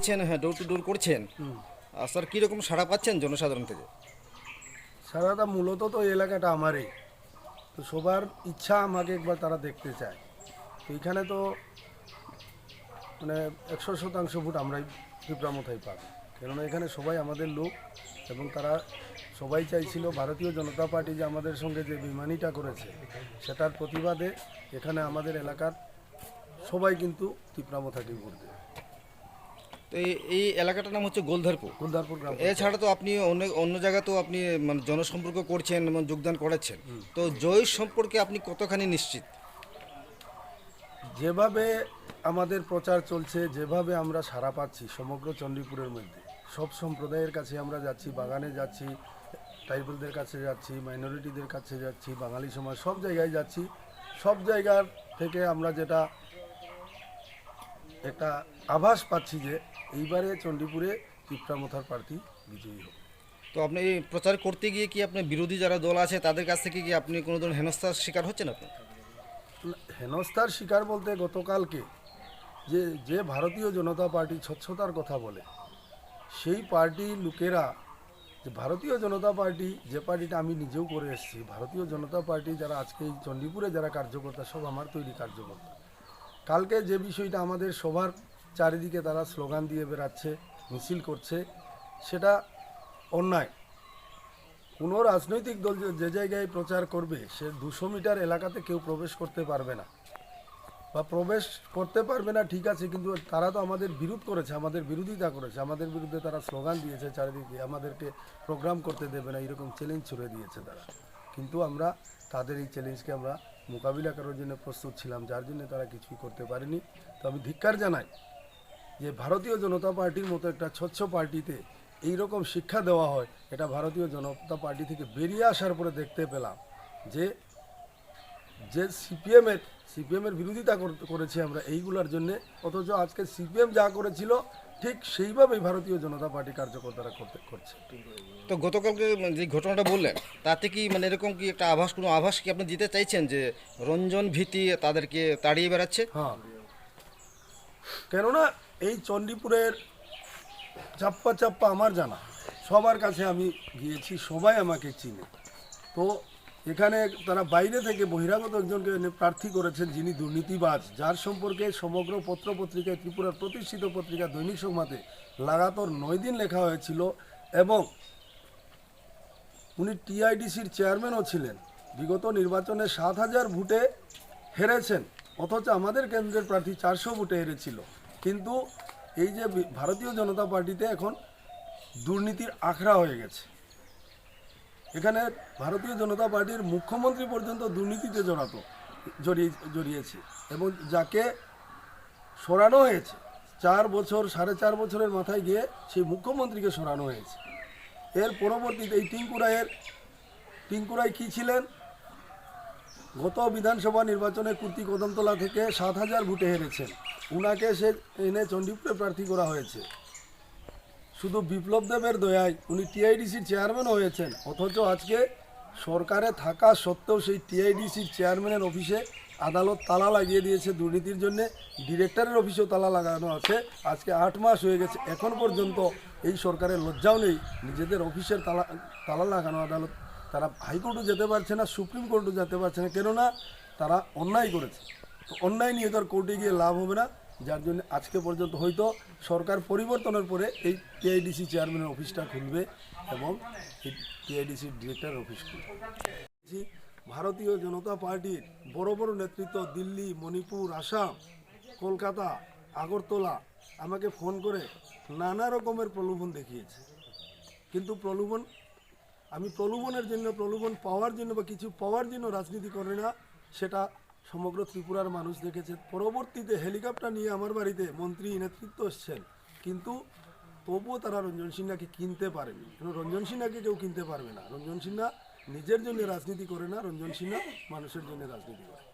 বলছেন হ্যাঁ door to ডোর করছেন, স্যার কীরকম সাড়া পাচ্ছেন জনসাধারণ থেকে? সারাটা মূলত তো এই এলাকাটা আমারই, তো সবার ইচ্ছা আমাকে একবার তারা দেখতে চায়। তো এইখানে তো মানে 100% ভোট আমরাই ত্রিপুরা মথাই পাবো, কেননা এখানে সবাই আমাদের লোক এবং তারা সবাই চাইছিল ভারতীয় জনতা পার্টি যে আমাদের সঙ্গে যে বেইমানিটা করেছে সেটার প্রতিবাদে এখানে আমাদের এলাকার সবাই কিন্তু ত্রিপুরা মথাকে ভোট দেবে। তো এই এলাকাটার নাম হচ্ছে গোলধারপুর। গোলদারপুর গ্রাম এছাড়া তো আপনি অনেক অন্য জায়গাতেও আপনি মানে জনসম্পর্ক করছেন এবং যোগদান করাচ্ছেন, তো জয় সম্পর্কে আপনি কতখানি নিশ্চিত? যেভাবে আমাদের প্রচার চলছে, যেভাবে আমরা সাড়া পাচ্ছি সমগ্র চণ্ডীপুরের মধ্যে, সব সম্প্রদায়ের কাছে আমরা যাচ্ছি, বাগানে যাচ্ছি, ট্রাইবেলদের কাছে যাচ্ছি, মাইনরিটিদের কাছে যাচ্ছি, বাঙালি সমাজ সব জায়গায় যাচ্ছি, সব জায়গার থেকে আমরা যেটা একটা আভাস পাচ্ছি যে এইবারে চণ্ডীপুরে ত্রিপুরা মথার প্রার্থী বিজয়ী হবে। তো আপনি এই প্রচার করতে গিয়ে কি আপনার বিরোধী যারা দল আছে তাদের কাছ থেকে কি আপনি কোনো ধরনের হেনস্থার শিকার হচ্ছেন আপনি? হেনস্থার শিকার বলতে গতকালকে যে ভারতীয় জনতা পার্টি স্বচ্ছতার কথা বলে, সেই পার্টির লোকেরা, যে ভারতীয় জনতা পার্টি যে পার্টিটা আমি নিজেও করে এসেছি, ভারতীয় জনতা পার্টি যারা আজকে এই চণ্ডীপুরে যারা কার্যকর্তা সব আমার তৈরি কার্যকর্তা, কালকে যে বিষয়টা আমাদের সবার চারিদিকে তারা স্লোগান দিয়ে বেড়াচ্ছে, মিছিল করছে, সেটা অন্যায়। কোনো রাজনৈতিক দল যে জায়গায় প্রচার করবে সে 200 মিটার এলাকাতে কেউ প্রবেশ করতে পারবে না, বা প্রবেশ করতে পারবে না ঠিক আছে, কিন্তু তারা তো আমাদের বিরোধ করেছে, আমাদের বিরোধিতা করেছে, আমাদের বিরুদ্ধে তারা স্লোগান দিয়েছে চারিদিকে, আমাদেরকে প্রোগ্রাম করতে দেবে না এরকম চ্যালেঞ্জ ছুড়ে দিয়েছে তারা। কিন্তু আমরা তাদের এই চ্যালেঞ্জকে আমরা মোকাবিলা করার জন্য প্রস্তুত ছিলাম, যার জন্য তারা কিছুই করতে পারেনি। তো আমি ধিক্কার জানাই যে ভারতীয় জনতা পার্টির মতো একটা স্বচ্ছ পার্টিতে এই রকম শিক্ষা দেওয়া হয়, এটা ভারতীয় জনতা পার্টি থেকে বেরিয়ে আসার পরে দেখতে পেলাম যে যে সিপিএমের বিরোধিতা করেছি আমরা এইগুলোর জন্যে, অথচ আজকে সিপিএম যা করেছিল ঠিক সেইভাবেই ভারতীয় জনতা পার্টি কার্যকর্তারা করছে। তো গতকালকে যে ঘটনাটা বললেন তাতে কি মানে এরকম কি একটা আভাস, কোনো আভাস কি আপনি দিতে চাইছেন যে রঞ্জন ভীতি তাদেরকে তাড়িয়ে বেড়াচ্ছে? হ্যাঁ, কেননা এই চণ্ডীপুরের চাপ্পা চাপ্পা আমার জানা, সবার কাছে আমি গিয়েছি, সবাই আমাকে চিনে। তো এখানে তারা বাইরে থেকে বহিরাগত একজনকে এনে প্রার্থী করেছেন যিনি দুর্নীতিবাজ, যার সম্পর্কে সমগ্র পত্রপত্রিকায়, ত্রিপুরার প্রতিষ্ঠিত পত্রিকা দৈনিক সংবাদে লাগাতার 9 দিন লেখা হয়েছিল, এবং উনি টিআইডিসির চেয়ারম্যানও ছিলেন। বিগত নির্বাচনে 7,000 ভোটে হেরেছেন, অথচ আমাদের কেন্দ্রের প্রার্থী 400 ভোটে হেরেছিল। কিন্তু এই যে ভারতীয় জনতা পার্টিতে এখন দুর্নীতির আখড়া হয়ে গেছে, এখানে ভারতীয় জনতা পার্টির মুখ্যমন্ত্রী পর্যন্ত দুর্নীতিতে জড়িয়েছে, এবং যাকে সরানো হয়েছে 4 বছর 4.5 বছরের মাথায় গিয়ে সেই মুখ্যমন্ত্রীকে সরানো হয়েছে। এর পরবর্তীতে এই টিঙ্কুরাই কী ছিলেন, গত বিধানসভা নির্বাচনে কুর্তি কদমতলা থেকে 7,000 ভোটে হেরেছেন, উনাকে সে এনে চণ্ডীপুরে প্রার্থী করা হয়েছে। শুধু বিপ্লব দেবের দয়ায় উনি টিআইডিসির চেয়ারম্যানও হয়েছেন, অথচ আজকে সরকারে থাকা সত্ত্বেও সেই টিআইডিসির চেয়ারম্যানের অফিসে আদালত তালা লাগিয়ে দিয়েছে দুর্নীতির জন্যে, ডিরেক্টরের অফিসেও তালা লাগানো আছে। আজকে 8 মাস হয়ে গেছে, এখন পর্যন্ত এই সরকারের লজ্জাও নেই, নিজেদের অফিসের তালা লাগানো আদালত, তারা হাইকোর্টও যেতে পারছে না, সুপ্রিম কোর্টও যেতে পারছে না, কেননা তারা অন্যায় করেছে। তো অন্যায় নিয়ে তো আর কোর্টে গিয়ে লাভ হবে না, যার জন্য আজকে পর্যন্ত হয়তো সরকার পরিবর্তনের পরে এই টিআইডিসি চেয়ারম্যানের অফিসটা খুলবে এবং এই টিআইডিসির ডিরেক্টরের অফিস খুলবে। ভারতীয় জনতা পার্টির বড় বড় নেতৃত্ব দিল্লি, মণিপুর, আসাম, কলকাতা, আগরতলা আমাকে ফোন করে নানা রকমের প্রলোভন দেখিয়েছে, কিন্তু আমি প্রলোভনের জন্য, প্রলোভন পাওয়ার জন্য বা কিছু পাওয়ার জন্য রাজনীতি করি না, সেটা সমগ্র ত্রিপুরার মানুষ দেখেছে। পরবর্তীতে হেলিকপ্টার নিয়ে আমার বাড়িতে মন্ত্রী নেতৃত্ব এসছেন, কিন্তু তবুও তারা রঞ্জন সিনহাকে কিনতে পারেনি, কারণ রঞ্জন সিনহাকে কেউ কিনতে পারবে না। রঞ্জন সিনহা নিজের জন্য রাজনীতি করে না, রঞ্জন সিনহা মানুষের জন্য রাজনীতি করে।